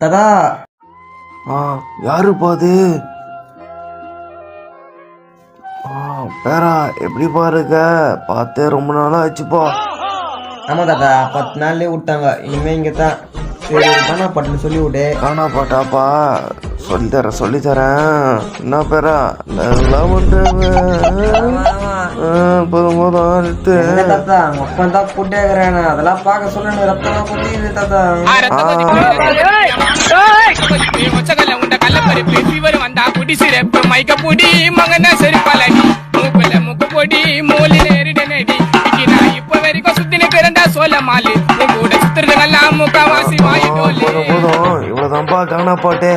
தாத்தா யாருப்பா அது? பேரா எப்படி பாருங்க, பார்த்தே ரொம்ப நாளா ஆச்சுப்பா. ஆமா தாத்தா 10 நாள்லயே விட்டாங்க. இனிமே இங்கதான். சரி காணா பாட்டுன்னு சொல்லி விடு. காணா பாட்டாப்பா? சொல்லித்தரேன். என்ன பேரா நல்லா பண்றேன். போதும் நிறுத்து. தாத்தா அவங்க அப்பா தான் கூட்டேங்கிறேன். அதெல்லாம் பார்க்க சொல்ல ரத்தம் கொட்டிடுது தாத்தா. போதும் இவ்வளவுதான்ப்பா காணா பாட்டு.